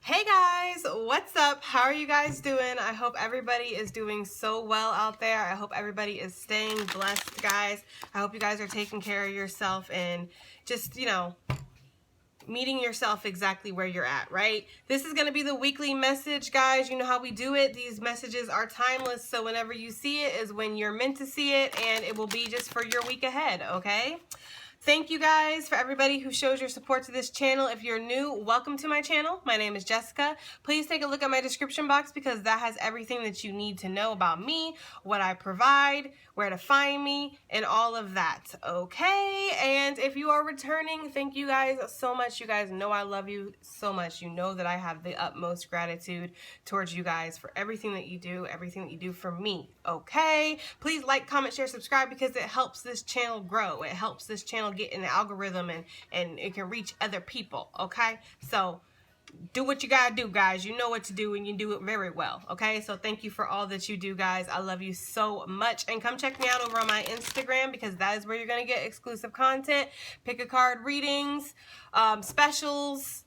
Hey guys, what's up? How are you guys doing? I hope everybody is doing so well out there. I hope everybody is staying blessed, guys. I hope you guys are taking care of yourself and just, meeting yourself exactly where you're at, right? This is going to be the weekly message, guys. You know how we do it. These messages are timeless, so whenever you see it is when you're meant to see it, and it will be just for your week ahead, okay? Thank you guys for everybody who shows your support to this channel. If you're new, welcome to my channel. My name is Jessica. Please take a look at my description box because that has everything that you need to know about me, what I provide, where to find me, and all of that, okay? And if you are returning, thank you guys so much. You guys know I love you so much. You know that I have the utmost gratitude towards you guys for everything that you do for me, okay? Please like, comment, share, subscribe because it helps this channel grow. It helps this channel get in the algorithm and it can reach other people, okay? So do what you gotta do, guys. You know what to do and you do it very well, okay? So thank you for all that you do, guys. I love you so much. And come check me out over on my Instagram because that is where you're gonna get exclusive content, pick a card readings, specials,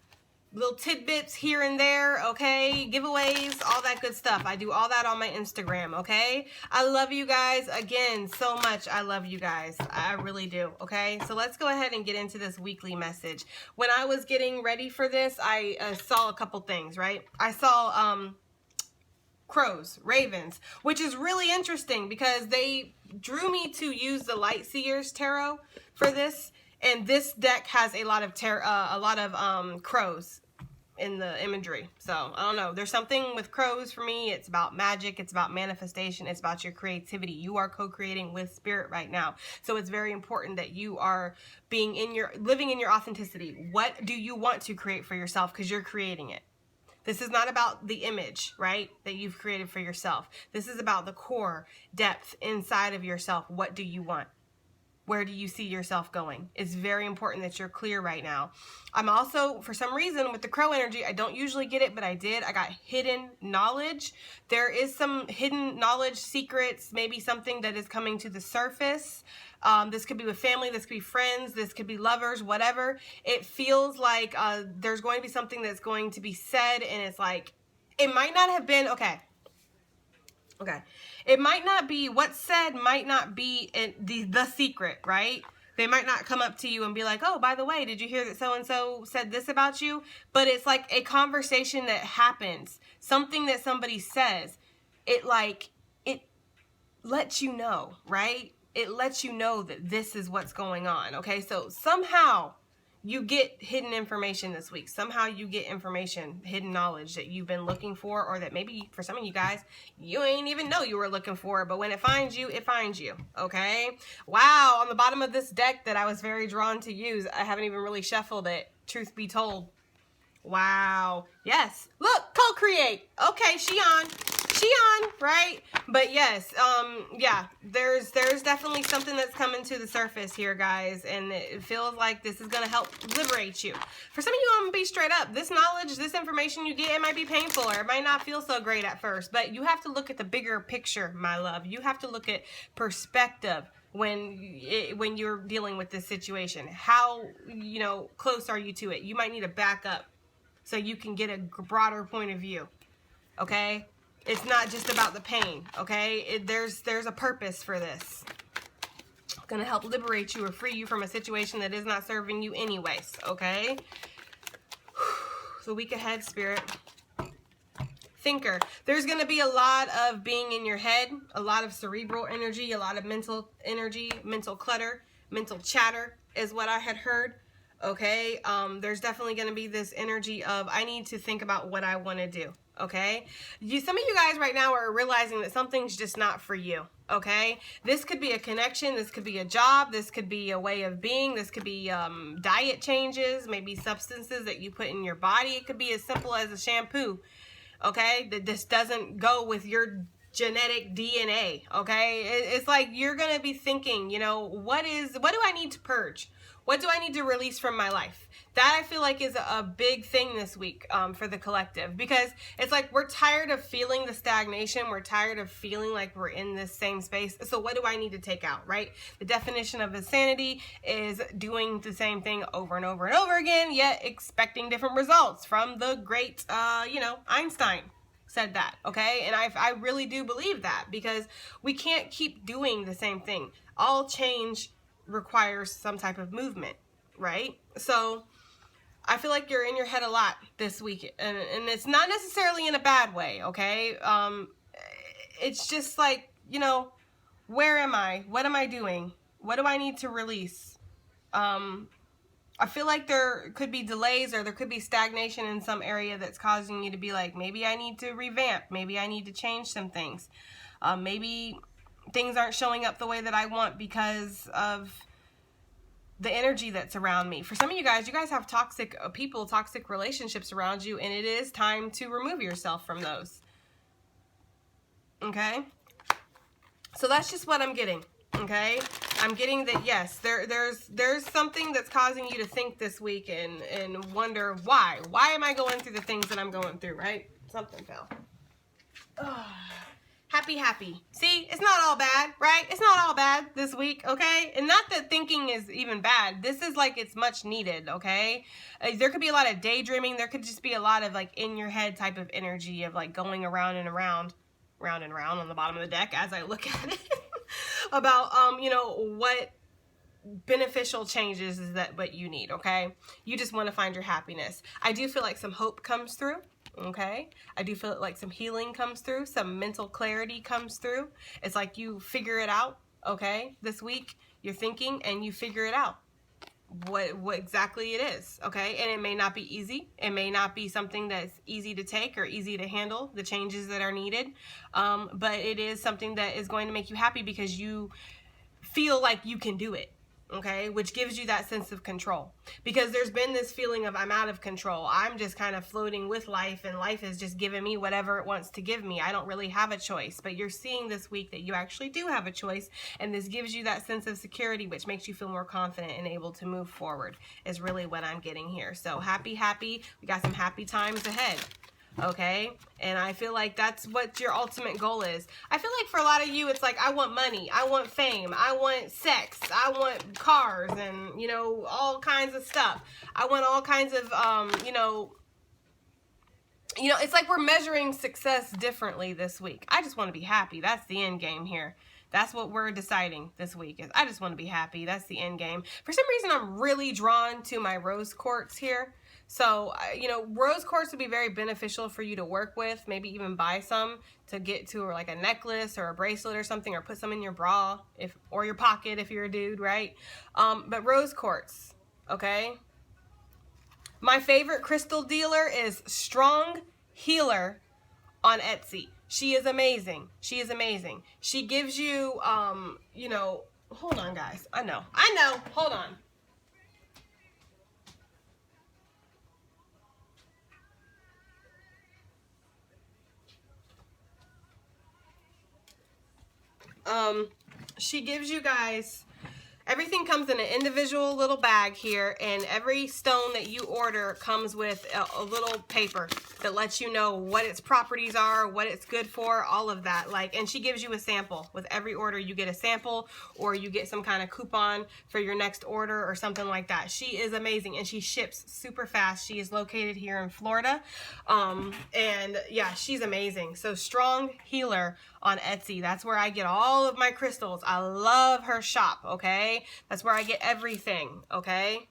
little tidbits here and there, okay? Giveaways, all that good stuff. I do all that on my Instagram, okay? I love you guys again so much. I love you guys. I really do, okay? So let's go ahead and get into this weekly message. When I was getting ready for this, I saw a couple things, right? I saw crows, ravens, which is really interesting because they drew me to use the Light Seers Tarot for this. And this deck has a lot of crows in the imagery. So I don't know, there's something with crows for me. It's about magic, it's about manifestation, it's about your creativity. You are co-creating with spirit right now, so it's very important that you are living in your authenticity. What do you want to create for yourself? Because you're creating it. This is not about the image, right, that you've created for yourself. This is about the core depth inside of yourself. What do you want? Where do you see yourself going? It's very important that you're clear right now. I'm also, for some reason, with the crow energy, I don't usually get it, but I did. I got hidden knowledge. There is some hidden knowledge, secrets, maybe something that is coming to the surface. This could be with family, this could be friends, this could be lovers, whatever. It feels like there's going to be something that's going to be said, and it's like, it might not have been, okay. It might not be, what's said might not be the secret, right? They might not come up to you and be like, oh, by the way, did you hear that so-and-so said this about you? But it's like a conversation that happens, something that somebody says. It lets you know, right? It lets you know that this is what's going on, okay? So somehow you get hidden information this week. Somehow you get information, hidden knowledge that you've been looking for, or that maybe for some of you guys, you ain't even know you were looking for, but when it finds you, okay? Wow, on the bottom of this deck that I was very drawn to use, I haven't even really shuffled it, truth be told. Wow, yes, look, co-create. Okay, she on, right? But yes, yeah, there's definitely something that's coming to the surface here, guys, and it feels like this is gonna help liberate you. For some of you, I'm gonna be straight up. This knowledge, this information you get, it might be painful or it might not feel so great at first, but you have to look at the bigger picture, my love. You have to look at perspective when you're dealing with this situation. How, close are you to it? You might need to back up so you can get a broader point of view, okay? It's not just about the pain, okay? There's a purpose for this. It's gonna help liberate you or free you from a situation that is not serving you anyways, okay? So week ahead, Spirit. Thinker. There's gonna be a lot of being in your head, a lot of cerebral energy, a lot of mental energy, mental clutter, mental chatter is what I had heard. Okay, there's definitely going to be this energy of, I need to think about what I want to do, okay? Some of you guys right now are realizing that something's just not for you, okay? This could be a connection, this could be a job, this could be a way of being, this could be diet changes, maybe substances that you put in your body. It could be as simple as a shampoo, okay, that this doesn't go with your genetic DNA, okay? It's like you're going to be thinking, what do I need to purge? What do I need to release from my life? That I feel like is a big thing this week for the collective, because it's like we're tired of feeling the stagnation. We're tired of feeling like we're in this same space. So what do I need to take out, right? The definition of insanity is doing the same thing over and over and over again, yet expecting different results. From the great, Einstein said that, okay? And I really do believe that, because we can't keep doing the same thing. All change requires some type of movement, right? So I feel like you're in your head a lot this week, and it's not necessarily in a bad way, okay? It's just like, where am I? What am I doing? What do I need to release? I feel like there could be delays, or there could be stagnation in some area that's causing you to be like, maybe I need to revamp. Maybe I need to change some things. Maybe things aren't showing up the way that I want because of the energy that's around me. For some of you guys have toxic people, toxic relationships around you, and it is time to remove yourself from those. Okay? So that's just what I'm getting. Okay, I'm getting that, yes, there's something that's causing you to think this week and wonder why am I going through the things that I'm going through, right? Something fell. Happy. See, it's not all bad, right? It's not all bad this week, okay? And not that thinking is even bad. This is like, it's much needed, okay? There could be a lot of daydreaming. There could just be a lot of like in your head type of energy of like going around and around on the bottom of the deck as I look at it. About what beneficial changes is that what you need, okay? You just want to find your happiness. I do feel like some hope comes through, okay? I do feel like some healing comes through, some mental clarity comes through. It's like you figure it out, okay? This week you're thinking and you figure it out. What exactly it is, okay? And it may not be easy. It may not be something that's easy to take or easy to handle, the changes that are needed. But it is something that is going to make you happy because you feel like you can do it, okay? Which gives you that sense of control. Because there's been this feeling of I'm out of control. I'm just kind of floating with life, and life is just giving me whatever it wants to give me. I don't really have a choice. But you're seeing this week that you actually do have a choice, and this gives you that sense of security, which makes you feel more confident and able to move forward, is really what I'm getting here. So happy. We got some happy times ahead. Okay, and I feel like that's what your ultimate goal is. I feel like for a lot of you, it's like, I want money, I want fame, I want sex, I want cars, and all kinds of stuff. I want all kinds of it's like we're measuring success differently this week. I just want to be happy. That's the end game here. That's what we're deciding this week, is I just want to be happy. That's the end game. For some reason, I'm really drawn to my rose quartz here. So, rose quartz would be very beneficial for you to work with, maybe even buy some to get to, or like a necklace or a bracelet or something, or put some in your bra or your pocket if you're a dude, right? But rose quartz, okay? My favorite crystal dealer is Strong Healer on Etsy. She is amazing. She gives you, hold on, guys. I know. Hold on. She gives you guys, everything comes in an individual little bag here, and every stone that you order comes with a little paper that lets you know what its properties are, what it's good for, all of that. And she gives you a sample. With every order, you get a sample, or you get some kind of coupon for your next order or something like that. She is amazing, and she ships super fast. She is located here in Florida. And yeah, she's amazing. So Strong Healer on Etsy. That's where I get all of my crystals. I love her shop, okay? That's where I get everything, okay?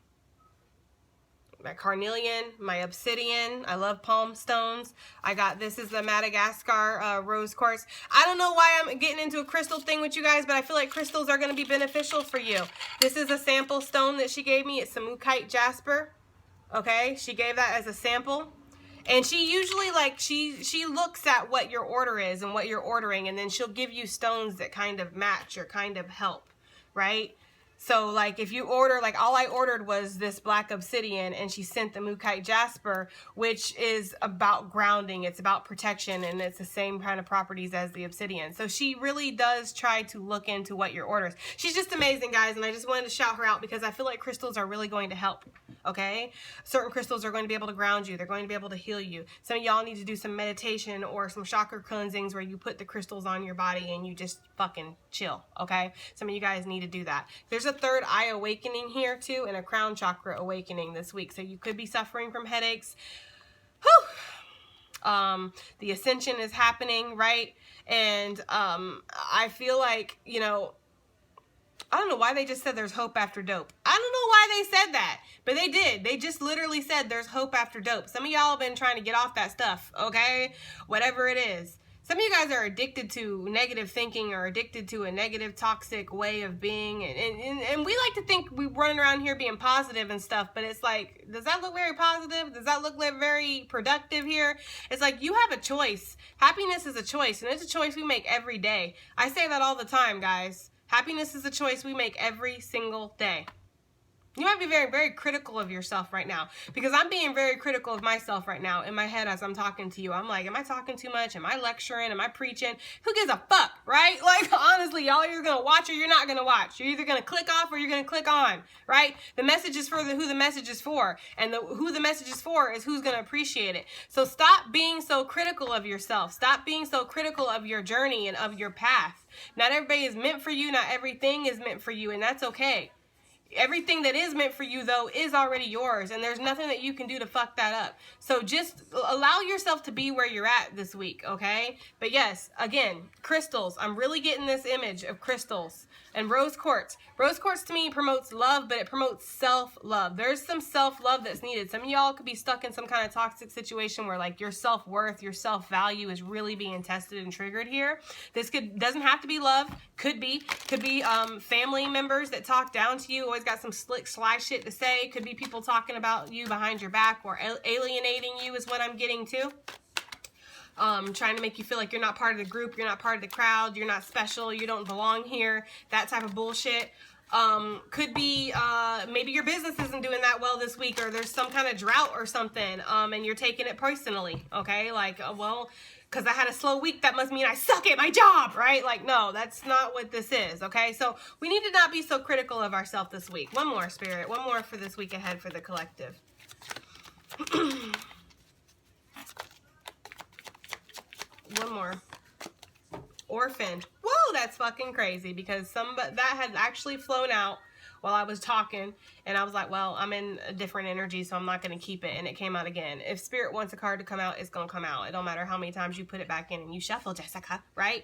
My carnelian, my obsidian. I love palm stones. This is the Madagascar rose quartz. I don't know why I'm getting into a crystal thing with you guys, but I feel like crystals are going to be beneficial for you. This is a sample stone that she gave me. It's Samukite jasper, okay? She gave that as a sample. And she usually, she looks at what your order is and what you're ordering, and then she'll give you stones that kind of match or kind of help, right? So, like, if you order, like, all I ordered was this black obsidian, and she sent the Moodytarot Jasper, which is about grounding. It's about protection, and it's the same kind of properties as the obsidian. So she really does try to look into what your orders. She's just amazing, guys, and I just wanted to shout her out because I feel like crystals are really going to help, okay? Certain crystals are going to be able to ground you. They're going to be able to heal you. Some of y'all need to do some meditation or some chakra cleansings where you put the crystals on your body and you just fucking chill, okay? Some of you guys need to do that. There's a third eye awakening here too, and a crown chakra awakening this week. So you could be suffering from headaches. Whew. The ascension is happening, right? And I feel like, you know, I don't know why they just said there's hope after dope. I don't know why they said that, but they did. They just literally said there's hope after dope. Some of y'all have been trying to get off that stuff, okay? Whatever it is. Some of you guys are addicted to negative thinking or addicted to a negative, toxic way of being. And we like to think we're running around here being positive and stuff, but it's like, does that look very positive? Does that look very productive here? It's like, you have a choice. Happiness is a choice, and it's a choice we make every day. I say that all the time, guys. Happiness is a choice we make every single day. You might be very, very critical of yourself right now, because I'm being very critical of myself right now in my head as I'm talking to you. I'm like, am I talking too much? Am I lecturing? Am I preaching? Who gives a fuck, right? Like, honestly, y'all, you're going to watch or you're not going to watch. You're either going to click off or you're going to click on, right? The message is for who the message is for, and who the message is for is who's going to appreciate it. So stop being so critical of yourself. Stop being so critical of your journey and of your path. Not everybody is meant for you. Not everything is meant for you, and that's okay. Everything that is meant for you, though, is already yours, and there's nothing that you can do to fuck that up. So just allow yourself to be where you're at this week, okay? But yes, again, crystals. I'm really getting this image of crystals. And rose quartz. Rose quartz to me promotes love, but it promotes self-love. There's some self-love that's needed. Some of y'all could be stuck in some kind of toxic situation where, like, your self-worth, your self-value is really being tested and triggered here. This doesn't have to be love. Could be family members that talk down to you, always got some slick, sly shit to say. Could be people talking about you behind your back or alienating you is what I'm getting to. Trying to make you feel like you're not part of the group, you're not part of the crowd, you're not special, you don't belong here, that type of bullshit. Could be maybe your business isn't doing that well this week, or there's some kind of drought or something, and you're taking it personally, okay? Like, well, because I had a slow week, that must mean I suck at my job, right? Like, no, that's not what this is, okay? So we need to not be so critical of ourselves this week. One more, Spirit. One more for this week ahead for the collective. One more. Orphan. Whoa, that's fucking crazy, because that had actually flown out while I was talking, and I was like, well, I'm in a different energy, so I'm not going to keep it, and it came out again. If Spirit wants a card to come out, it's going to come out. It don't matter how many times you put it back in and you shuffle, Jessica, right?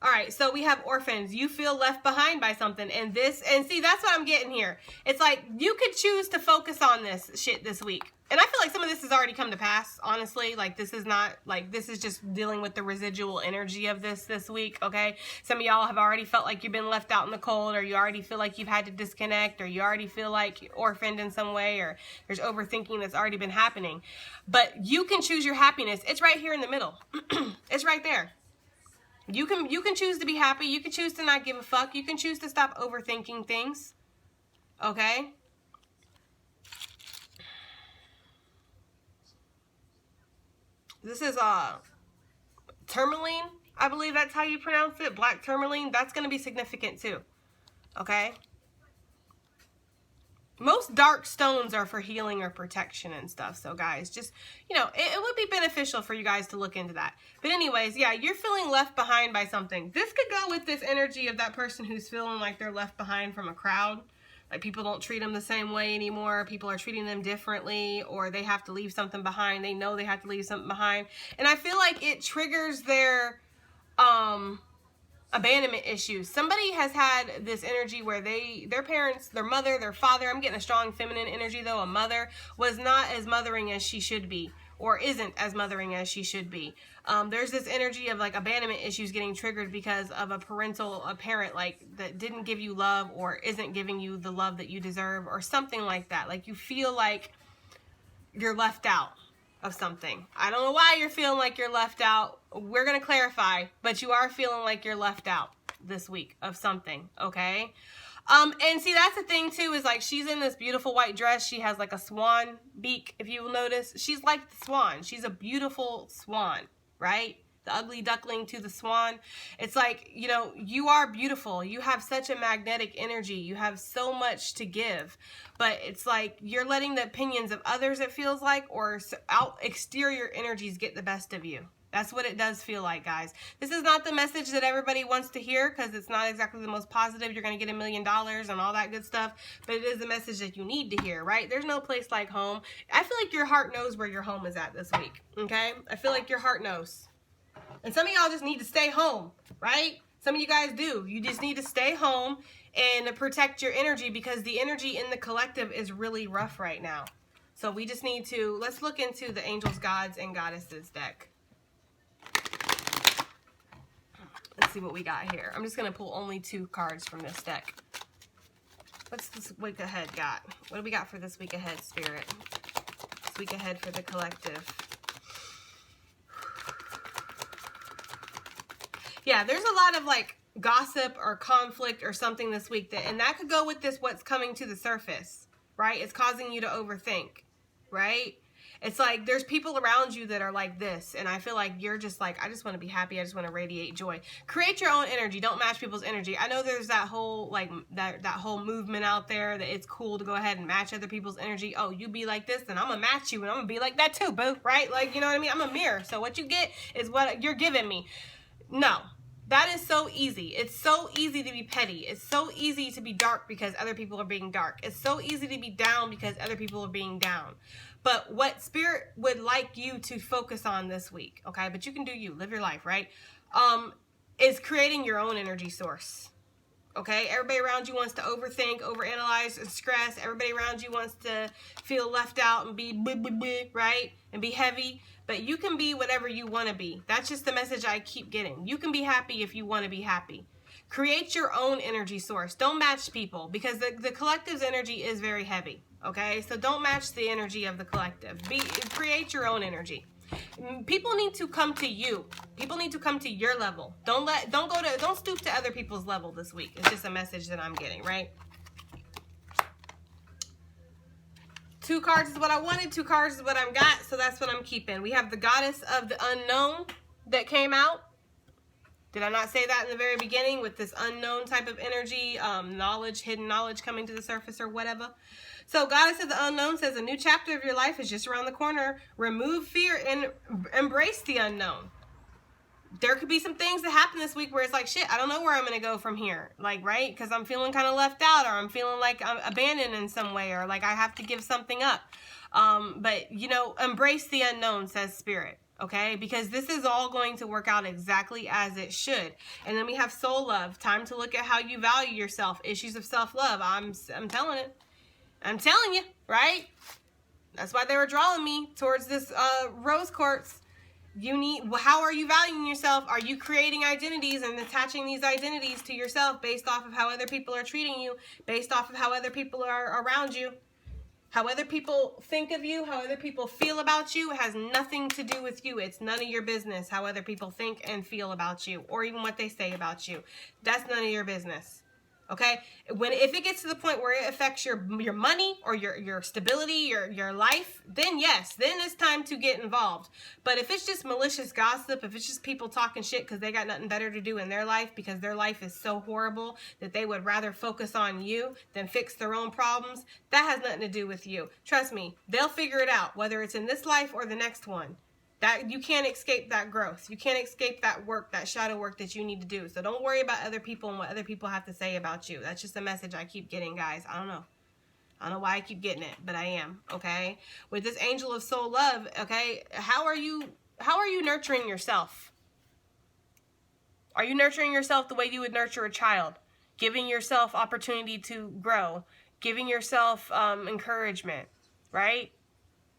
All right, so we have orphans. You feel left behind by something, and see, that's what I'm getting here. It's like, you could choose to focus on this shit this week. And I feel like some of this has already come to pass, honestly. Like, this is not, like, this is just dealing with the residual energy of this week, okay? Some of y'all have already felt like you've been left out in the cold, or you already feel like you've had to disconnect, or you already feel like you're orphaned in some way, or there's overthinking that's already been happening. But you can choose your happiness. It's right here in the middle. It's right there. You can choose to be happy. You can choose to not give a fuck. You can choose to stop overthinking things, okay? This is tourmaline, I believe that's how you pronounce it. Black tourmaline. That's going to be significant too. Okay? Most dark stones are for healing or protection and stuff. So guys, just, you know, it would be beneficial for you guys to look into that. But anyways, yeah, you're feeling left behind by something. This could go with this energy of that person who's feeling like they're left behind from a crowd. Like, people don't treat them the same way anymore. People are treating them differently, or they have to leave something behind. They know they have to leave something behind. And I feel like it triggers their abandonment issues. Somebody has had this energy where their parents, their mother, their father, I'm getting a strong feminine energy though, a mother, was not as mothering as she should be, or isn't as mothering as she should be. There's this energy of like abandonment issues getting triggered because of a parent like that didn't give you love, or isn't giving you the love that you deserve, or something like that. Like, you feel like you're left out of something. I don't know why you're feeling like you're left out. We're going to clarify, but you are feeling like you're left out this week of something, okay? And see, that's the thing too, is like she's in this beautiful white dress. She has like a swan beak, if you will notice. She's like the swan. She's a beautiful swan, right? The ugly duckling to the swan. It's like, you know, you are beautiful. You have such a magnetic energy. You have so much to give. But it's like you're letting the opinions of others, it feels like, or out exterior energies get the best of you. That's what it does feel like, guys. This is not the message that everybody wants to hear, because it's not exactly the most positive. You're going to get $1 million and all that good stuff. But it is the message that you need to hear, right? There's no place like home. I feel like your heart knows where your home is at this week, okay? I feel like your heart knows. And some of y'all just need to stay home, right? Some of you guys do. You just need to stay home and protect your energy, because the energy in the collective is really rough right now. So we just need to, let's look into the angels, gods, and goddesses deck. Let's see what we got here. I'm just going to pull only 2 cards from this deck. What's this week ahead got? What do we got for this week ahead, Spirit? This week ahead for the collective. Yeah, there's a lot of like gossip or conflict or something this week, and that could go with this, what's coming to the surface, right? It's causing you to overthink, right? It's like there's people around you that are like this, and I feel like you're just like, I just want to be happy. I just want to radiate joy. Create your own energy. Don't match people's energy. I know there's that whole like that whole movement out there that it's cool to go ahead and match other people's energy. Oh, you be like this, then I'm gonna match you, and I'm gonna be like that too, boo. Right? Like, you know what I mean? I'm a mirror, so what you get is what you're giving me. No. That is so easy. It's so easy to be petty. It's so easy to be dark because other people are being dark. It's so easy to be down because other people are being down. But what Spirit would like you to focus on this week, okay? But you can do you. Live your life, right? Is creating your own energy source. Okay? Everybody around you wants to overthink, overanalyze, and stress. Everybody around you wants to feel left out and be blah, blah, blah, right? And be heavy. But you can be whatever you want to be. That's just the message I keep getting. You can be happy if you want to be happy. Create your own energy source. Don't match people, because the collective's energy is very heavy. Okay? So don't match the energy of the collective. Create your own energy. People need to come to you. People need to come to your level. Don't stoop to other people's level this week. It's just a message that I'm getting, right? 2 cards is what I wanted. 2 cards is what I've got, so that's what I'm keeping. We have the Goddess of the Unknown that came out. Did I not say that in the very beginning, with this unknown type of energy, knowledge, hidden knowledge coming to the surface or whatever? So Goddess of the Unknown says a new chapter of your life is just around the corner. Remove fear and embrace the unknown. There could be some things that happen this week where it's like, shit, I don't know where I'm going to go from here. Like, right? Because I'm feeling kind of left out, or I'm feeling like I'm abandoned in some way, or like I have to give something up. But, you know, embrace the unknown, says Spirit. Okay? Because this is all going to work out exactly as it should. And then we have soul love. Time to look at how you value yourself. Issues of self-love. I'm telling it. I'm telling you, right? That's why they were drawing me towards this rose quartz. How are you valuing yourself? Are you creating identities and attaching these identities to yourself based off of how other people are treating you, based off of how other people are around you? How other people think of you, how other people feel about you has nothing to do with you. It's none of your business how other people think and feel about you, or even what they say about you. That's none of your business. Okay? If it gets to the point where it affects your money or your stability, your life, then yes, then it's time to get involved. But if it's just malicious gossip, if it's just people talking shit because they got nothing better to do in their life, because their life is so horrible that they would rather focus on you than fix their own problems, that has nothing to do with you. Trust me, they'll figure it out, whether it's in this life or the next one. That you can't escape that growth. You can't escape that work, that shadow work that you need to do. So don't worry about other people and what other people have to say about you. That's just a message I keep getting, guys. I don't know why I keep getting it, but I am, okay? With this angel of soul love, okay, how are you nurturing yourself? Are you nurturing yourself the way you would nurture a child? Giving yourself opportunity to grow, giving yourself encouragement, right?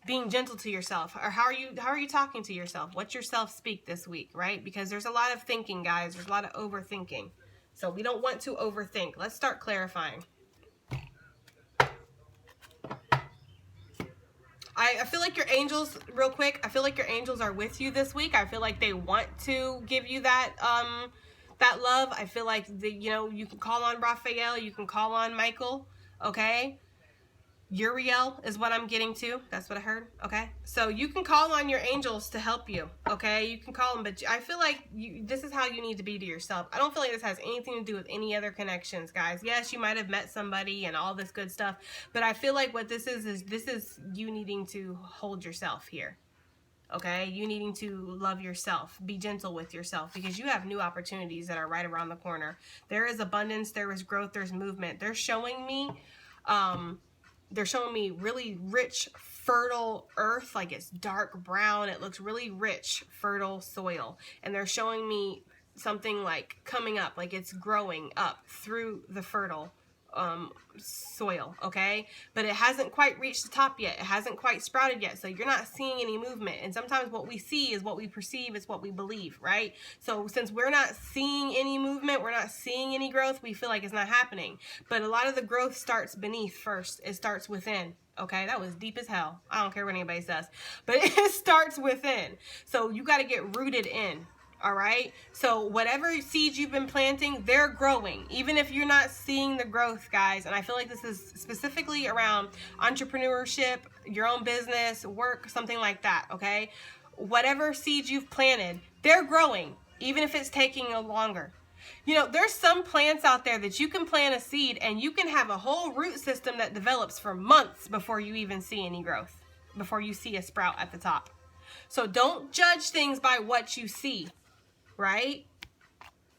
Being gentle to yourself. Or how are you talking to yourself? What's your self-speak this week, right? Because there's a lot of thinking, guys. There's a lot of overthinking. So we don't want to overthink. Let's start clarifying. I feel like your angels, real quick, I feel like your angels are with you this week. I feel like they want to give you that that love, I feel like, you can call on Raphael, you can call on Michael, okay? Uriel is what I'm getting to. That's what I heard, okay? So you can call on your angels to help you, okay? You can call them, but I feel like this is how you need to be to yourself. I don't feel like this has anything to do with any other connections, guys. Yes, you might have met somebody and all this good stuff, but I feel like what this is you needing to hold yourself here, okay? You needing to love yourself, be gentle with yourself, because you have new opportunities that are right around the corner. There is abundance, there is growth, there's movement. They're showing me really rich, fertile earth, like it's dark brown. It looks really rich, fertile soil. And they're showing me something like coming up, like it's growing up through the fertile soil, okay? But it hasn't quite reached the top yet. It hasn't quite sprouted yet. So you're not seeing any movement. And sometimes what we see is what we perceive, is what we believe, right? So since we're not seeing any movement, we're not seeing any growth, we feel like it's not happening. But a lot of the growth starts beneath first. It starts within. Okay, that was deep as hell. I don't care what anybody says, but it starts within. So you got to get rooted in. All right. So whatever seeds you've been planting, they're growing, even if you're not seeing the growth, guys. And I feel like this is specifically around entrepreneurship, your own business, work, something like that. Okay. Whatever seeds you've planted, they're growing, even if it's taking longer. You know, there's some plants out there that you can plant a seed and you can have a whole root system that develops for months before you even see any growth, before you see a sprout at the top. So don't judge things by what you see. Right?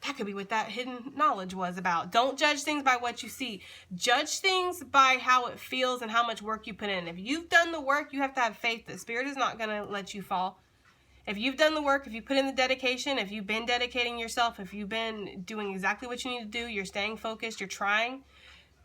That could be what that hidden knowledge was about. Don't judge things by what you see. Judge things by how it feels and how much work you put in. If you've done the work, you have to have faith that Spirit is not going to let you fall. If you've done the work, if you put in the dedication, if you've been dedicating yourself, if you've been doing exactly what you need to do, you're staying focused, you're trying,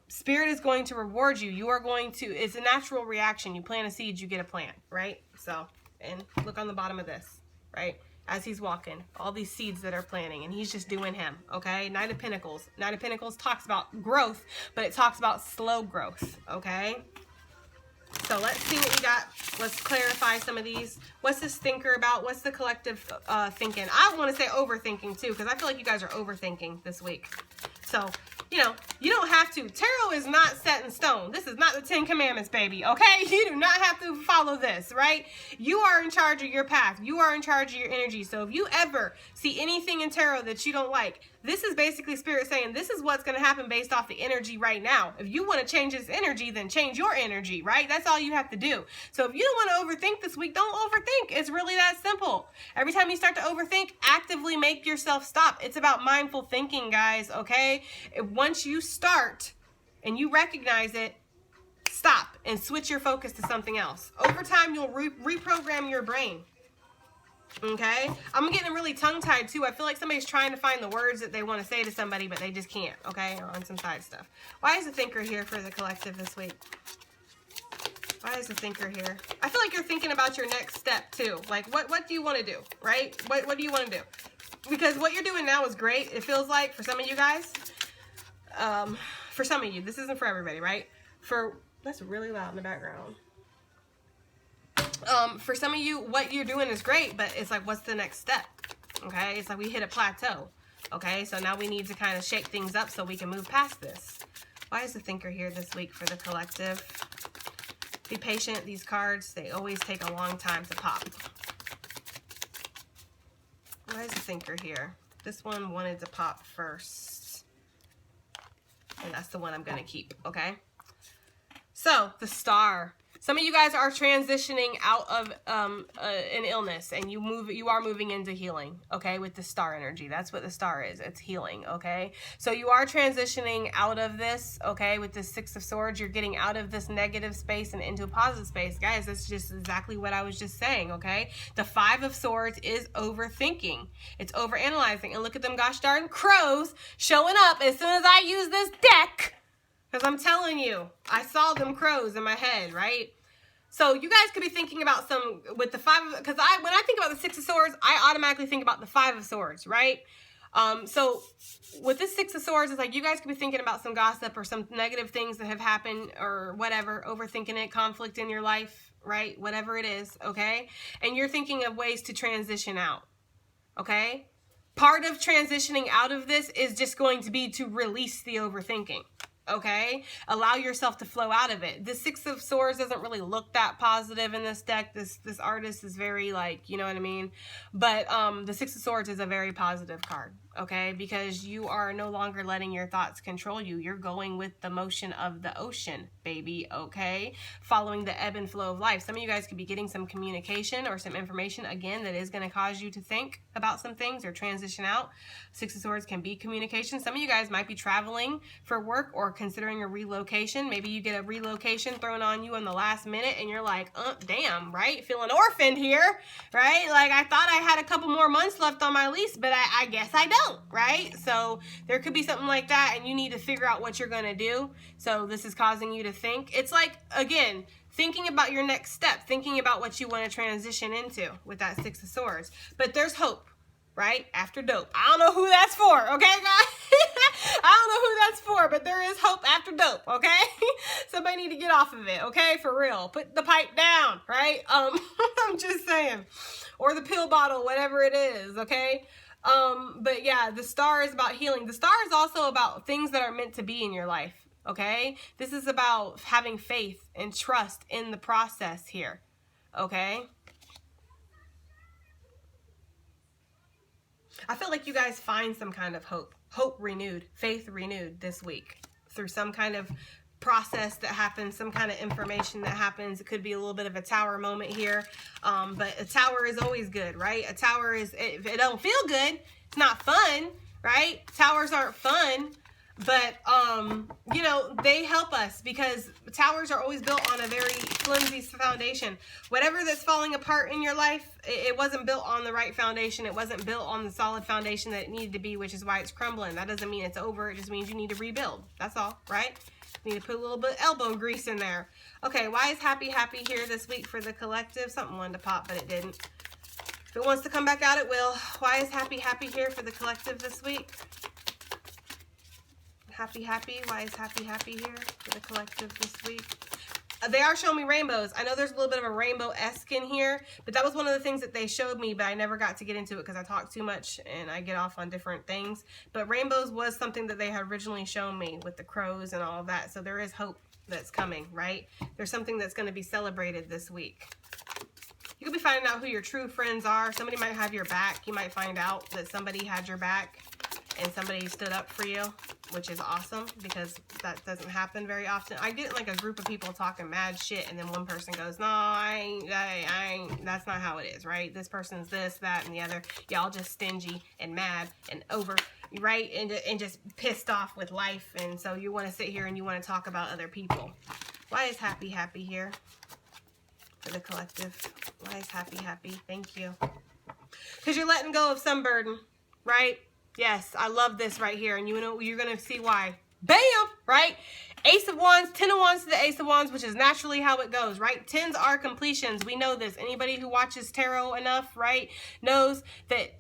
Spirit is going to reward you. You are going to, it's a natural reaction. You plant a seed, you get a plant, right? So, and look on the bottom of this, right? As he's walking, all these seeds that are planting, and he's just doing him, okay? Knight of Pentacles. Knight of Pentacles talks about growth, but it talks about slow growth, okay? So let's see what we got. Let's clarify some of these. What's this thinker about? What's the collective thinking? I want to say overthinking too, because I feel like you guys are overthinking this week. So, you know, you don't have to. Tarot is not set in stone. This is not the 10 Commandments, baby, okay? You do not have to follow this, right? You are in charge of your path. You are in charge of your energy. So if you ever see anything in tarot that you don't like, this is basically Spirit saying this is what's going to happen based off the energy right now. If you want to change this energy, then change your energy, right? That's all you have to do. So if you don't want to overthink this week, don't overthink. It's really that simple. Every time you start to overthink, actively make yourself stop. It's about mindful thinking, guys, okay? Once you start and you recognize it, stop and switch your focus to something else. Over time, you'll reprogram your brain. Okay, I'm getting really tongue-tied too. I feel like somebody's trying to find the words that they want to say to somebody, but they just can't. Okay, on some side stuff. Why is the thinker here for the collective this week? Why is the thinker here? I feel like you're thinking about your next step too. Like, what do you want to do, right? What do you want to do? Because what you're doing now is great. It feels like for some of you guys. For some of you, this isn't for everybody, right? That's really loud in the background. For some of you, what you're doing is great, but it's like, what's the next step? Okay, it's like we hit a plateau. Okay, so now we need to kind of shake things up so we can move past this. Why is the thinker here this week for the collective? Be patient. These cards, they always take a long time to pop. Why is the thinker here? This one wanted to pop first. And that's the one I'm going to keep, okay? So, the Star. Some of you guys are transitioning out of an illness, and you are moving into healing, okay, with the Star energy. That's what the Star is. It's healing, okay? So you are transitioning out of this, okay, with the Six of Swords. You're getting out of this negative space and into a positive space. Guys, that's just exactly what I was just saying, okay? The Five of Swords is overthinking. It's overanalyzing. And look at them gosh darn crows showing up as soon as I use this deck. Because I'm telling you, I saw them crows in my head, right? So you guys could be thinking about some, with the because when I think about the Six of Swords, I automatically think about the Five of Swords, right? So with this Six of Swords, it's like you guys could be thinking about some gossip or some negative things that have happened or whatever, overthinking it, conflict in your life, right? Whatever it is, okay? And you're thinking of ways to transition out, okay? part of transitioning out of this is just going to be to release the overthinking. Okay, allow yourself to flow out of it. The Six of Swords doesn't really look that positive in this deck. This artist is very, like, you know what I mean? But the Six of Swords is a very positive card, okay? Because you are no longer letting your thoughts control you. You're going with the motion of the ocean, baby, okay? Following the ebb and flow of life. Some of you guys could be getting some communication or some information, again, that is going to cause you to think about some things or transition out. Six of Swords can be communication. Some of you guys might be traveling for work or considering a relocation. Maybe you get a relocation thrown on you in the last minute and you're like, damn, right? Feeling orphaned here, right? Like, I thought I had a couple more months left on my lease, but I guess I don't, right? So there could be something like that, and you need to figure out what you're going to do. So this is causing you to think. It's like, again, thinking about your next step, thinking about what you want to transition into with that Six of Swords. But there's hope. Right? After dope. I don't know who that's for, okay, guys? I don't know who that's for, but there is hope after dope, okay? Somebody need to get off of it, okay? For real. Put the pipe down, right? I'm just saying. Or the pill bottle, whatever it is, okay? But yeah, the Star is about healing. The Star is also about things that are meant to be in your life, okay? This is about having faith and trust in the process here, okay? I feel like you guys find some kind of hope renewed, faith renewed this week through some kind of process that happens, some kind of information that happens. It could be a little bit of a tower moment here, but a tower is always good, right? A tower is, if it don't feel good, it's not fun, right? Towers aren't fun, but, you know, they help us because towers are always built on a very flimsy foundation. Whatever that's falling apart in your life, it wasn't built on the right foundation. It wasn't built on the solid foundation that it needed to be, which is why it's crumbling. That doesn't mean it's over. It just means you need to rebuild. That's all, right? You need to put a little bit of elbow grease in there. Okay, why is happy here this week for the collective? Something wanted to pop, but it didn't. If it wants to come back out, it will. Why is happy here for the collective this week? Happy. Why is happy here for the collective this week? They are showing me rainbows. I know there's a little bit of a rainbow-esque in here, but that was one of the things that they showed me, but I never got to get into it because I talk too much and I get off on different things. But rainbows was something that they had originally shown me with the crows and all of that. So there is hope that's coming, right? There's something that's going to be celebrated this week. You could be finding out who your true friends are. Somebody might have your back. You might find out that somebody had your back and somebody stood up for you, which is awesome because that doesn't happen very often. I get like a group of people talking mad shit and then one person goes, no, I ain't, that's not how it is, right? This person's this, that, and the other. Y'all just stingy and mad and over, right? And just pissed off with life. And so you want to sit here and you want to talk about other people. Why is happy here for the collective? Why is happy? Thank you. Because you're letting go of some burden, right? Yes, I love this right here, and you know you're going to see why. Bam! Right? Ace of Wands, 10 of Wands to the Ace of Wands, which is naturally how it goes, right? 10s are completions. We know this. Anybody who watches tarot enough, right, knows that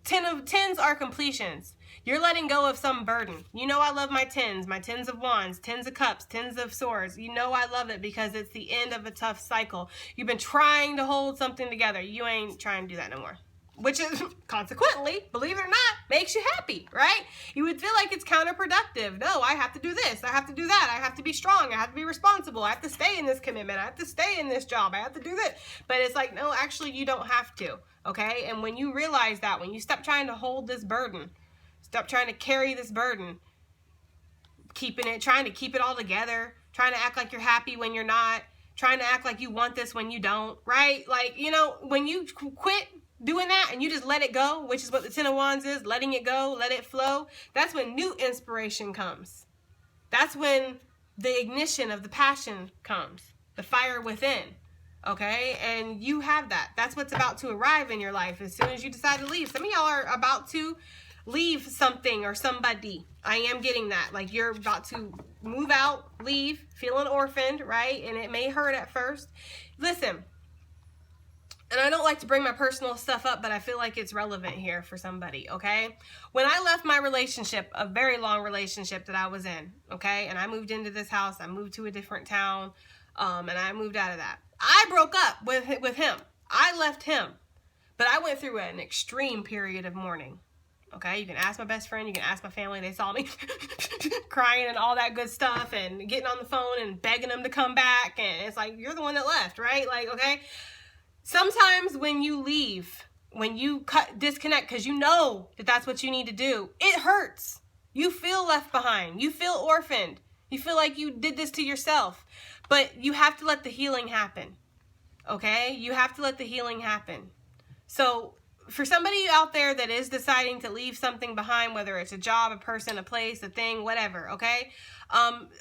10s are completions. You're letting go of some burden. You know I love my 10s of Wands, 10s of Cups, 10s of Swords. You know I love it because it's the end of a tough cycle. You've been trying to hold something together. You ain't trying to do that no more. Which is, consequently, believe it or not, makes you happy, right? You would feel like it's counterproductive. No, I have to do this. I have to do that. I have to be strong. I have to be responsible. I have to stay in this commitment. I have to stay in this job. I have to do this. But it's like, no, actually, you don't have to, okay? And when you realize that, when you stop trying to hold this burden, stop trying to carry this burden, trying to keep it all together, trying to act like you're happy when you're not, trying to act like you want this when you don't, right? Like, you know, when you quit doing that and you just let it go, which is what the 10 of Wands is, letting it go, let it flow, that's when new inspiration comes. That's when the ignition of the passion comes, the fire within, okay? And you have that. That's what's about to arrive in your life as soon as you decide to leave. Some of y'all are about to leave something or somebody. I am getting that. Like you're about to move out, leave, feeling orphaned, right? And it may hurt at first. Listen, and I don't like to bring my personal stuff up, but I feel like it's relevant here for somebody, okay? When I left my relationship, a very long relationship that I was in, okay? And I moved into this house, I moved to a different town, and I moved out of that. I broke up with him. I left him. But I went through an extreme period of mourning, Okay, you can ask my best friend, you can ask my family. They saw me crying and all that good stuff and getting on the phone and begging them to come back. And it's like, you're the one that left, right? Like, okay. Sometimes when you leave, when you disconnect, because you know that that's what you need to do, it hurts. You feel left behind. You feel orphaned. You feel like you did this to yourself. But you have to let the healing happen. Okay? You have to let the healing happen. So for somebody out there that is deciding to leave something behind, whether it's a job, a person, a place, a thing, whatever, okay?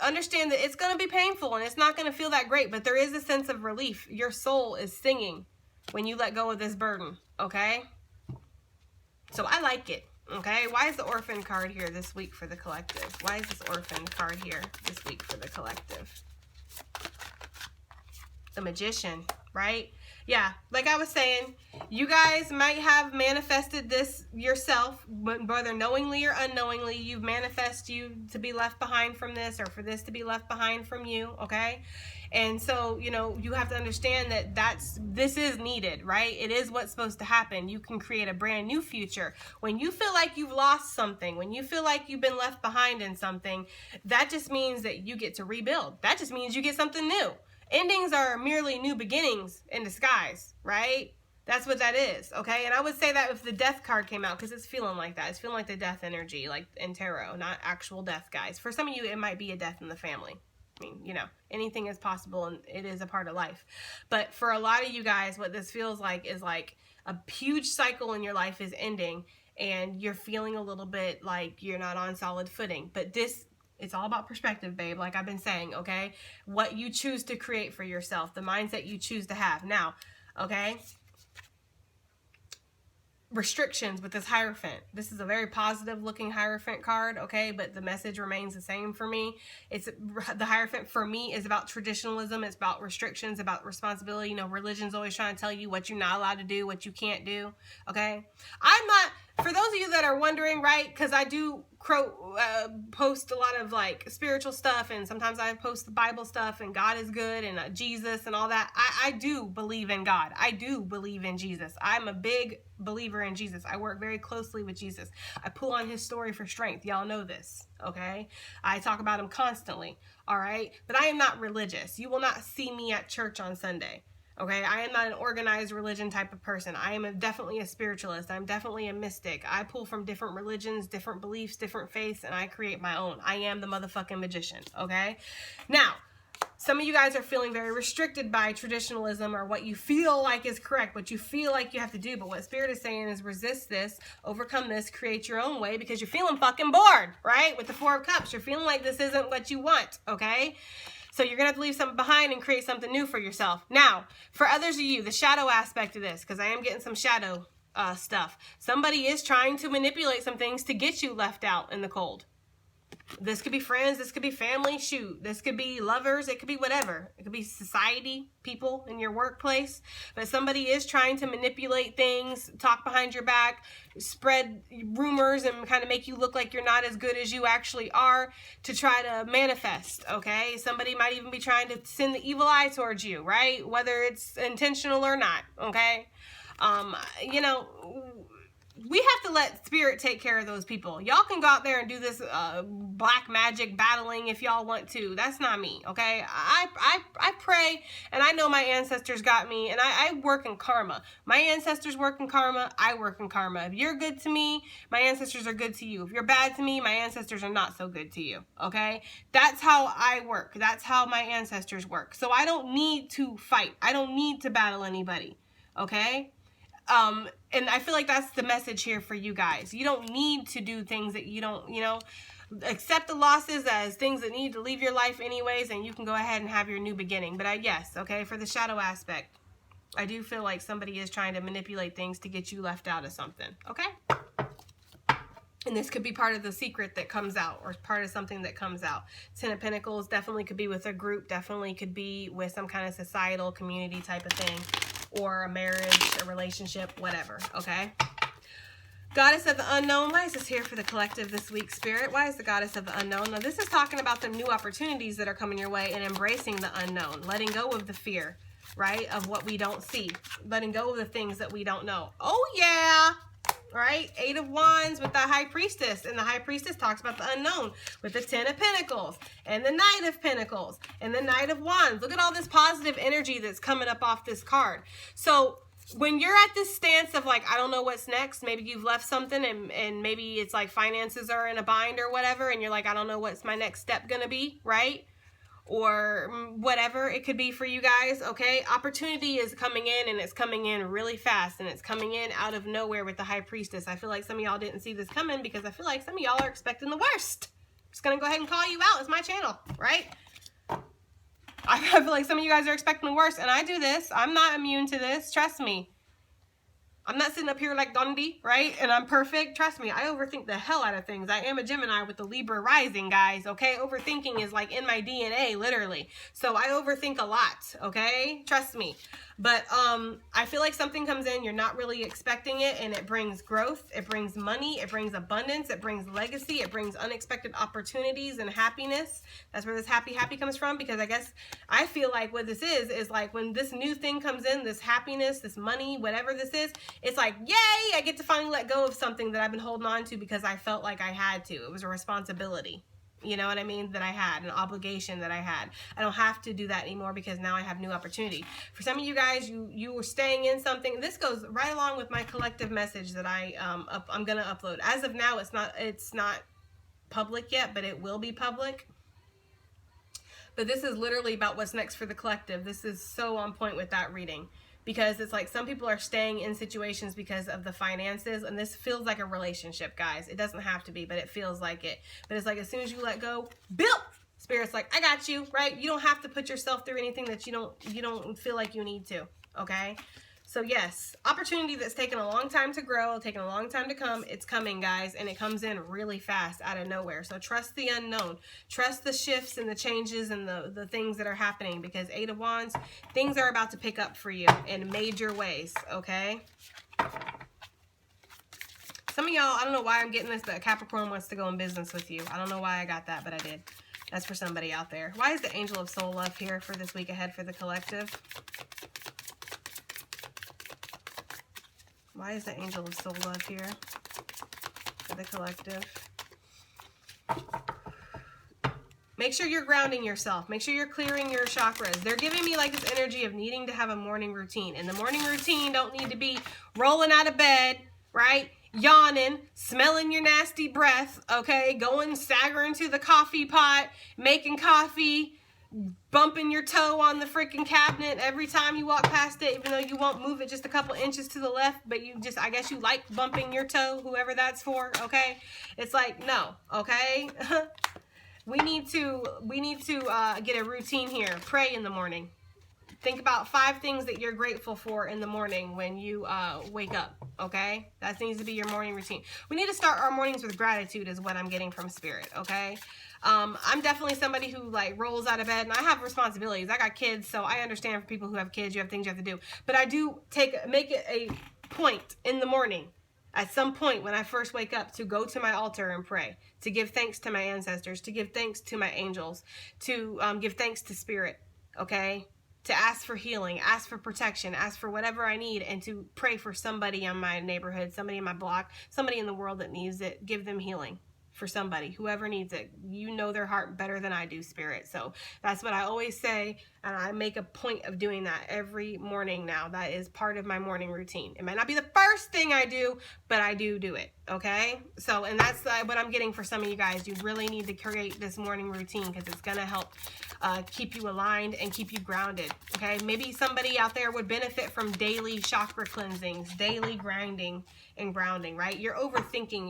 Understand that it's going to be painful and it's not going to feel that great, but there is a sense of relief. Your soul is singing when you let go of this burden, okay? So I like it, okay? Why is the orphan card here this week for the collective? Why is this orphan card here this week for the collective? The Magician, right? Yeah, like I was saying, you guys might have manifested this yourself, whether knowingly or unknowingly. You've manifested you to be left behind from this, or for this to be left behind from you, okay? And so, you know, you have to understand that this is needed, right? It is what's supposed to happen. You can create a brand new future. When you feel like you've lost something, when you feel like you've been left behind in something, that just means that you get to rebuild. That just means you get something new. Endings are merely new beginnings in disguise, right? That's what that is, okay? And I would say that if the death card came out, because it's feeling like that. It's feeling like the death energy, like in tarot, not actual death, guys. For some of you, it might be a death in the family. I mean, you know, anything is possible and it is a part of life. But for a lot of you guys, what this feels like is like a huge cycle in your life is ending and you're feeling a little bit like you're not on solid footing. But it's all about perspective, babe, like I've been saying, okay? What you choose to create for yourself, the mindset you choose to have. Now, okay? Restrictions with this Hierophant. This is a very positive looking Hierophant card, okay? But the message remains the same for me. The Hierophant for me is about traditionalism. It's about restrictions, about responsibility. You know, religion's always trying to tell you what you're not allowed to do, what you can't do, okay? For those of you that are wondering, right, because I do post a lot of like spiritual stuff, and sometimes I post the Bible stuff and God is good and Jesus and all that. I do believe in God. I do believe in Jesus. I'm a big believer in Jesus. I work very closely with Jesus. I pull on his story for strength. Y'all know this, okay? I talk about him constantly, all right? But I am not religious. You will not see me at church on Sunday. Okay, I am not an organized religion type of person. I am definitely a spiritualist. I'm definitely a mystic. I pull from different religions, different beliefs, different faiths, and I create my own. I am the motherfucking magician, okay? Now, some of you guys are feeling very restricted by traditionalism or what you feel like is correct, what you feel like you have to do. But what Spirit is saying is resist this, overcome this, create your own way because you're feeling fucking bored, right? With the Four of Cups, you're feeling like this isn't what you want, okay? So you're going to have to leave something behind and create something new for yourself. Now, for others of you, the shadow aspect of this, because I am getting some shadow stuff. Somebody is trying to manipulate some things to get you left out in the cold. This could be friends. This could be family. Shoot. This could be lovers. It could be whatever. It could be society, people in your workplace. But somebody is trying to manipulate things, talk behind your back, spread rumors, and kind of make you look like you're not as good as you actually are to try to manifest, okay? Somebody might even be trying to send the evil eye towards you, right? Whether it's intentional or not, okay? You know, we have to let Spirit take care of those people. Y'all can go out there and do this black magic battling if y'all want to. That's not me, okay? I pray, and I know my ancestors got me, and I work in karma. My ancestors work in karma. I work in karma. If you're good to me, my ancestors are good to you. If you're bad to me, my ancestors are not so good to you, okay? That's how I work. That's how my ancestors work. So I don't need to fight. I don't need to battle anybody, okay? And I feel like that's the message here for you guys. You don't need to do things that you don't, you know, accept the losses as things that need to leave your life anyways, and you can go ahead and have your new beginning. But yes, okay, for the shadow aspect, I do feel like somebody is trying to manipulate things to get you left out of something, okay? And this could be part of the secret that comes out, or part of something that comes out. Ten of Pentacles definitely could be with a group, definitely could be with some kind of societal community type of thing, or a marriage, a relationship, whatever, okay? Goddess of the Unknown. Why is this here for the collective this week, Spirit? Why is the Goddess of the Unknown? Now, this is talking about the new opportunities that are coming your way and embracing the unknown, letting go of the fear, right, of what we don't see, letting go of the things that we don't know. Oh, yeah. right? 8 of Wands with the High Priestess, and the High Priestess talks about the unknown with the 10 of Pentacles and the Knight of Pentacles and the Knight of Wands. Look at all this positive energy that's coming up off this card. So when you're at this stance of like, I don't know what's next, maybe you've left something and maybe it's like finances are in a bind or whatever, and you're like, I don't know what's my next step gonna be, right? Or whatever it could be for you guys, okay? Opportunity is coming in, and it's coming in really fast, and it's coming in out of nowhere with the High Priestess. I feel like some of y'all didn't see this coming because I feel like some of y'all are expecting the worst. Just gonna go ahead and call you out. It's my channel, right? I feel like some of you guys are expecting the worst, and I do this. I'm not immune to this. Trust me. I'm not sitting up here like Gandhi, right? And I'm perfect. Trust me, I overthink the hell out of things. I am a Gemini with the Libra rising, guys, okay? Overthinking is like in my DNA, literally. So I overthink a lot, okay? Trust me. But I feel like something comes in, you're not really expecting it, and it brings growth, it brings money, it brings abundance, it brings legacy, it brings unexpected opportunities and happiness. That's where this happy comes from, because I guess I feel like what this is like when this new thing comes in, this happiness, this money, whatever this is, it's like, yay, I get to finally let go of something that I've been holding on to because I felt like I had to. It was a responsibility. You know what I mean? That I had, an obligation that I had. I don't have to do that anymore because now I have new opportunity. For some of you guys, you were staying in something. This goes right along with my collective message that I'm gonna upload. As of now, it's not public yet, but it will be public. But this is literally about what's next for the collective. This is so on point with that reading. Because it's like some people are staying in situations because of the finances, and this feels like a relationship, guys. It doesn't have to be, but it feels like it. But it's like as soon as you let go, build. Spirit's like, I got you, right? You don't have to put yourself through anything that you don't feel like you need to, okay? So yes, opportunity that's taken a long time to grow, taken a long time to come, it's coming, guys, and it comes in really fast out of nowhere. So trust the unknown. Trust the shifts and the changes and the things that are happening, because 8 of Wands, things are about to pick up for you in major ways, okay? Some of y'all, I don't know why I'm getting this, but Capricorn wants to go in business with you. I don't know why I got that, but I did. That's for somebody out there. Why is the Angel of Soul Love here for this week ahead for the collective? Why is the Angel of Soul Love here for the collective? Make sure you're grounding yourself. Make sure you're clearing your chakras. They're giving me like this energy of needing to have a morning routine. And the morning routine don't need to be rolling out of bed, right? Yawning, smelling your nasty breath, okay? Going, staggering to the coffee pot, making coffee, bumping your toe on the freaking cabinet every time you walk past it, even though you won't move it just a couple inches to the left, but you just, I guess you like bumping your toe, whoever that's for, okay? It's like, no, okay? we need to get a routine here. Pray in the morning. Think about 5 things that you're grateful for in the morning when you wake up, okay? That needs to be your morning routine. We need to start our mornings with gratitude is what I'm getting from Spirit, okay? I'm definitely somebody who like rolls out of bed, and I have responsibilities. I got kids, so I understand for people who have kids, you have things you have to do. But I do make it a point in the morning, at some point when I first wake up, to go to my altar and pray, to give thanks to my ancestors, to give thanks to my angels, to give thanks to Spirit, okay? To ask for healing, ask for protection, ask for whatever I need, and to pray for somebody in my neighborhood, somebody in my block, somebody in the world that needs it. Give them healing for somebody, whoever needs it. You know their heart better than I do, Spirit. So that's what I always say, and I make a point of doing that every morning now. That is part of my morning routine. It might not be the first thing I do, but I do it, okay? So, and that's what I'm getting for some of you guys. You really need to create this morning routine because it's going to help keep you aligned and keep you grounded, okay? Maybe somebody out there would benefit from daily chakra cleansings, daily grinding and grounding, right? You're overthinking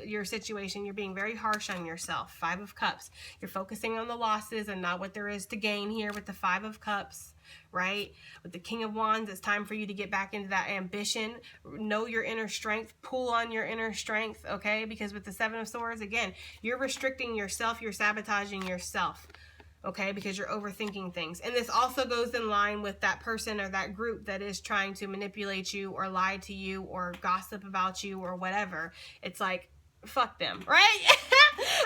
your situation. You're being very harsh on yourself. 5 of Cups. You're focusing on the losses and not what there is to gain here with the 5 of Cups, right? With the King of Wands, it's time for you to get back into that ambition. Know your inner strength. Pull on your inner strength, okay? Because with the 7 of Swords, again, you're restricting yourself. You're sabotaging yourself, okay, because you're overthinking things. And this also goes in line with that person or that group that is trying to manipulate you or lie to you or gossip about you or whatever. It's like, fuck them, right?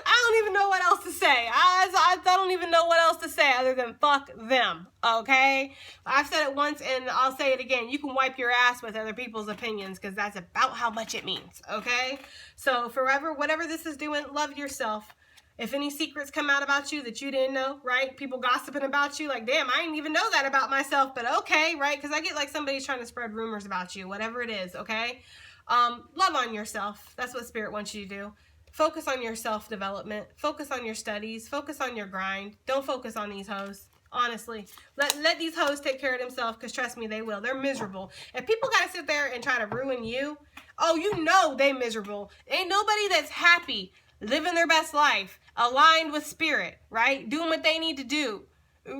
I don't even know what else to say. I don't even know what else to say other than fuck them, okay? I've said it once and I'll say it again. You can wipe your ass with other people's opinions because that's about how much it means, okay? So forever, whatever this is doing, love yourself. If any secrets come out about you that you didn't know, right? People gossiping about you, like, damn, I didn't even know that about myself, but okay, right? Because I get like somebody's trying to spread rumors about you, whatever it is, okay? Love on yourself. That's what Spirit wants you to do. Focus on your self-development. Focus on your studies. Focus on your grind. Don't focus on these hoes. Honestly. Let these hoes take care of themselves, because trust me, they will. They're miserable. If people got to sit there and try to ruin you, oh, you know they miserable. Ain't nobody that's happy, living their best life, aligned with Spirit, right? Doing what they need to do,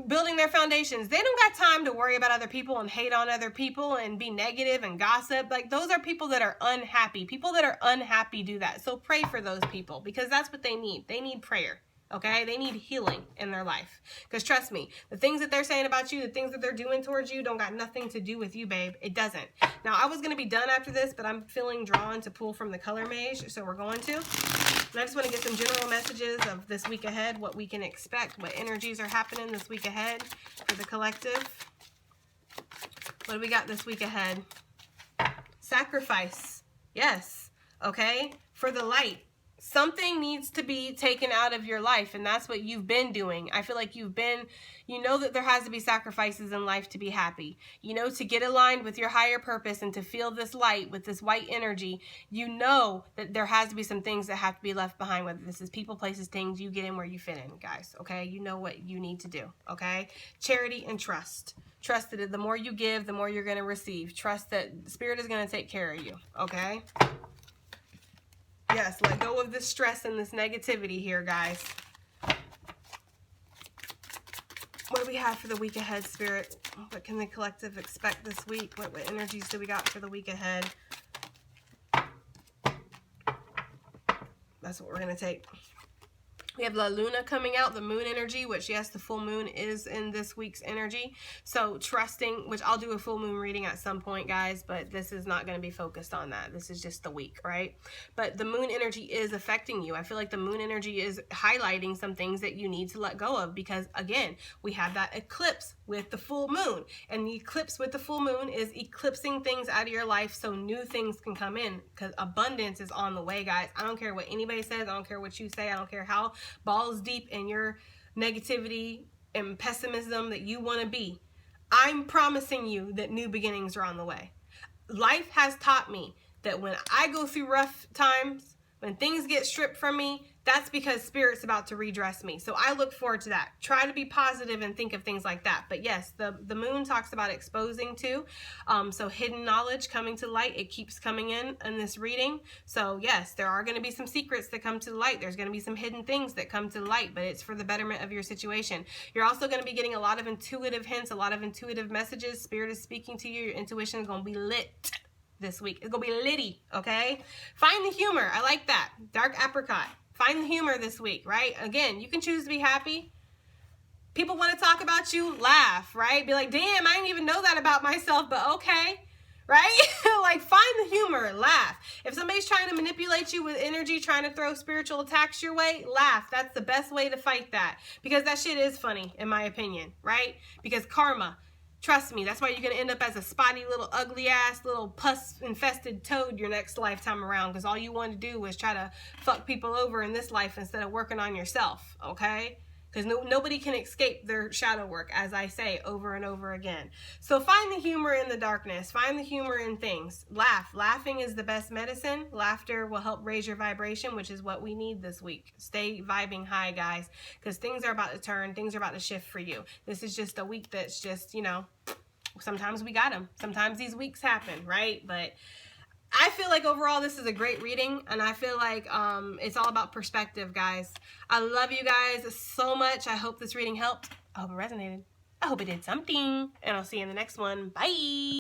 building their foundations. They don't got time to worry about other people and hate on other people and be negative and gossip. Like, those are people that are unhappy. People that are unhappy do that. So pray for those people, because that's what they need. They need prayer. Okay, they need healing in their life. Because trust me, the things that they're saying about you, the things that they're doing towards you don't got nothing to do with you, babe. It doesn't. Now, I was going to be done after this, but I'm feeling drawn to pull from the color mage, so we're going to. And I just want to get some general messages of this week ahead, what we can expect, what energies are happening this week ahead for the collective. What do we got this week ahead? Sacrifice. Yes. Okay. For the light. Something needs to be taken out of your life, and that's what you've been doing. I feel like you know that there has to be sacrifices in life to be happy. You know, to get aligned with your higher purpose and to feel this light with this white energy, you know that there has to be some things that have to be left behind, whether this is people, places, things. You get in where you fit in, guys, okay? You know what you need to do, okay? Charity and trust. Trust that the more you give, the more you're going to receive. Trust that Spirit is going to take care of you, okay? Yes, let go of this stress and this negativity here, guys. What do we have for the week ahead, Spirit? What can the collective expect this week? What energies do we got for the week ahead? That's what we're going to take. We have La Luna coming out, the moon energy, which, yes, the full moon is in this week's energy. So trusting, which I'll do a full moon reading at some point, guys, but this is not going to be focused on that. This is just the week, right? But the moon energy is affecting you. I feel like the moon energy is highlighting some things that you need to let go of, because, again, we have that eclipse with the full moon. And the eclipse with the full moon is eclipsing things out of your life so new things can come in, because abundance is on the way, guys. I don't care what anybody says. I don't care what you say. I don't care how balls deep in your negativity and pessimism that you want to be. I'm promising you that new beginnings are on the way. Life has taught me that when I go through rough times, when things get stripped from me, that's because Spirit's about to redress me. So I look forward to that. Try to be positive and think of things like that. But yes, the moon talks about exposing too. So hidden knowledge coming to light, it keeps coming in this reading. So yes, there are going to be some secrets that come to the light. There's going to be some hidden things that come to the light, but it's for the betterment of your situation. You're also going to be getting a lot of intuitive hints, a lot of intuitive messages. Spirit is speaking to you. Your intuition is going to be lit this week. It's going to be litty, okay? Find the humor. I like that. Dark apricot. Find the humor this week, right? Again, you can choose to be happy. People want to talk about you, laugh, right? Be like, damn, I didn't even know that about myself, but okay, right? Like, find the humor, laugh. If somebody's trying to manipulate you with energy, trying to throw spiritual attacks your way, laugh. That's the best way to fight that, because that shit is funny, in my opinion, right? Because karma. Trust me, that's why you're going to end up as a spotty little ugly ass little pus infested toad your next lifetime around, because all you want to do is try to fuck people over in this life instead of working on yourself, okay? Because nobody can escape their shadow work, as I say over and over again. So find the humor in the darkness. Find the humor in things. Laugh. Laughing is the best medicine. Laughter will help raise your vibration, which is what we need this week. Stay vibing high, guys, because things are about to turn. Things are about to shift for you. This is just a week that's just, you know, sometimes we got them. Sometimes these weeks happen, right? But I feel like overall this is a great reading, and I feel like it's all about perspective, guys. I love you guys so much. I hope this reading helped. I hope it resonated. I hope it did something, and I'll see you in the next one. Bye.